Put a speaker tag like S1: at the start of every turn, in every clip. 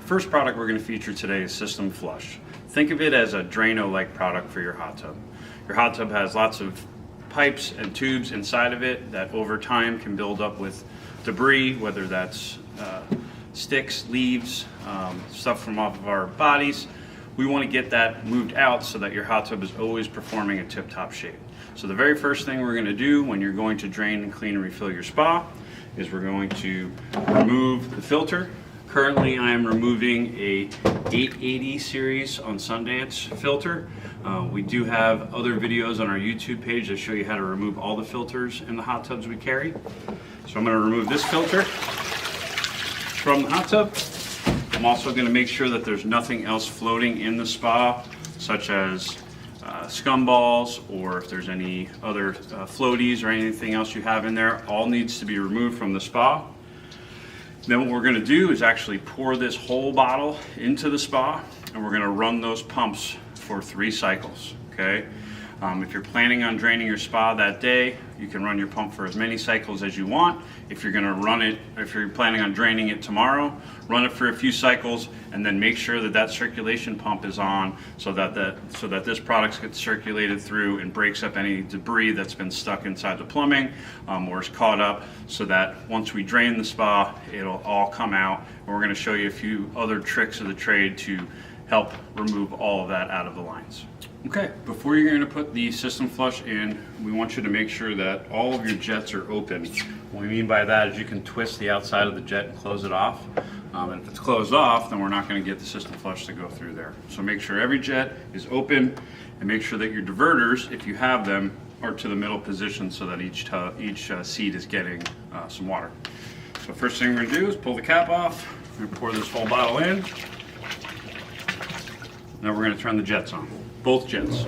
S1: First product we're going to feature today is System Flush. Think of it as a Drano-like product for your hot tub. Your hot tub has lots of pipes and tubes inside of it that over time can build up with debris, whether that's sticks, leaves, stuff from off of our bodies. We want to get that moved out so that your hot tub is always performing a tip-top shape. So the very first thing we're going to do when you're going to drain and clean and refill your spa is we're going to remove the filter. Currently I am removing a 880 series on Sundance filter. We do have other videos on our YouTube page that show you how to remove all the filters in the hot tubs we carry. So I'm going to remove this filter from the hot tub. I'm also going to make sure that there's nothing else floating in the spa, such as scum balls, or if there's any other floaties or anything else you have in there. All needs to be removed from the spa. Then what we're going to do is actually pour this whole bottle into the spa, and we're going to run those pumps for 3 cycles. Okay. If you're planning on draining your spa that day, you can run your pump for as many cycles as you want. If you're going to run it, if you're planning on draining it tomorrow, run it for a few cycles, and then make sure that that circulation pump is on so that this product gets circulated through and breaks up any debris that's been stuck inside the plumbing or is caught up, so that once we drain the spa, it'll all come out. And we're going to show you a few other tricks of the trade to help remove all of that out of the lines. Okay, before you're going to put the System Flush in, we want you to make sure that all of your jets are open. What we mean by that is you can twist the outside of the jet and close it off. And if it's closed off, then we're not going to get the System Flush to go through there. So make sure every jet is open, and make sure that your diverters, if you have them, are to the middle position so that each seat is getting some water. So first thing we're going to do is pull the cap off. We're going to pour this whole bottle in. Now we're going to turn the jets on. Both jets.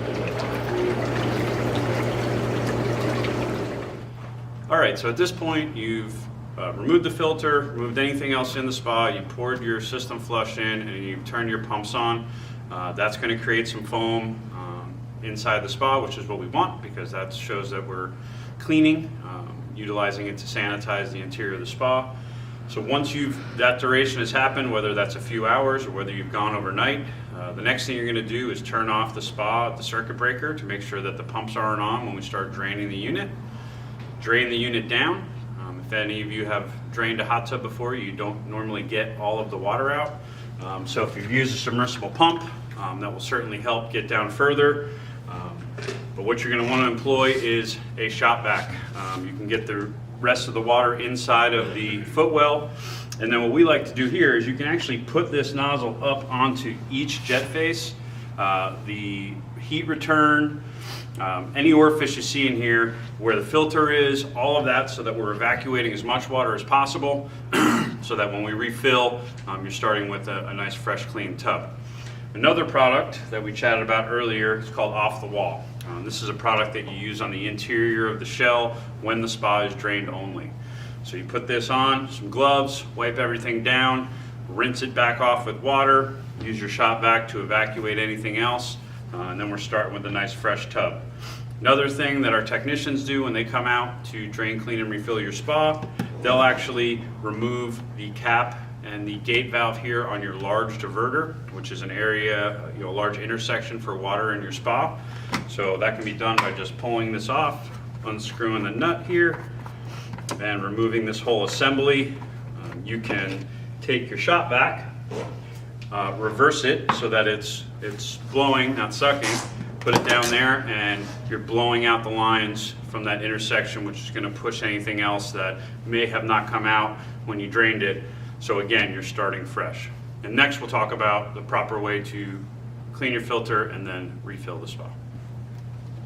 S1: All right, so at this point you've removed the filter, removed anything else in the spa, you poured your System Flush in, and you've turned your pumps on. That's going to create some foam inside the spa, which is what we want, because that shows that we're cleaning, utilizing it to sanitize the interior of the spa. So once that duration has happened, whether that's a few hours or whether you've gone overnight, the next thing you're going to do is turn off the spa at the circuit breaker to make sure that the pumps aren't on when we start draining the unit. Drain the unit down. If any of you have drained a hot tub before, you don't normally get all of the water out. So if you've used a submersible pump, that will certainly help get down further. But what you're going to want to employ is a shop vac. You can get the rest of the water inside of the footwell. And then what we like to do here is you can actually put this nozzle up onto each jet face. The heat return, any orifice you see in here, where the filter is, all of that, so that we're evacuating as much water as possible so that when we refill, you're starting with a nice fresh clean tub. Another product that we chatted about earlier is called Off the Wall. This is a product that you use on the interior of the shell when the spa is drained only. So you put this on, some gloves, wipe everything down, rinse it back off with water, use your shop vac to evacuate anything else, and then we're starting with a nice fresh tub. Another thing that our technicians do when they come out to drain, clean, and refill your spa, they'll actually remove the cap and the gate valve here on your large diverter, which is an area, a large intersection for water in your spa. So that can be done by just pulling this off, unscrewing the nut here, and removing this whole assembly. You can take your shop vac, reverse it so that it's blowing, not sucking, put it down there, and you're blowing out the lines from that intersection, which is going to push anything else that may have not come out when you drained it. So again, you're starting fresh. And next we'll talk about the proper way to clean your filter and then refill the spa.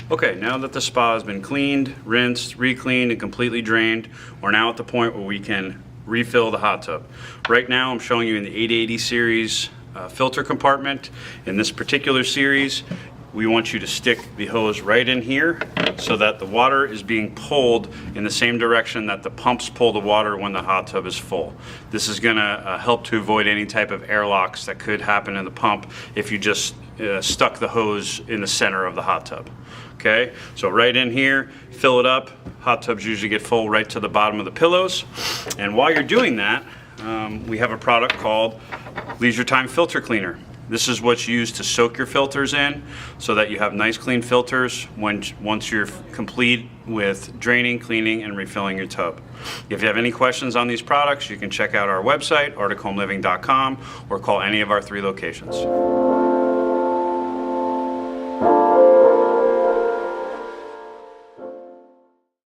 S1: Okay, now that the spa has been cleaned, rinsed, re-cleaned, and completely drained, we're now at the point where we can refill the hot tub. Right now I'm showing you in the 880 series filter compartment. In this particular series, we want you to stick the hose right in here so that the water is being pulled in the same direction that the pumps pull the water when the hot tub is full. This is going to help to avoid any type of airlocks that could happen in the pump if you just stuck the hose in the center of the hot tub. Okay, so right in here, fill it up. Hot tubs usually get full right to the bottom of the pillows. And while you're doing that, we have a product called Leisure Time Filter Cleaner. This is what's used to soak your filters in so that you have nice clean filters once you're complete with draining, cleaning, and refilling your tub. If you have any questions on these products, you can check out our website, articahomeliving.com, or call any of our 3 locations.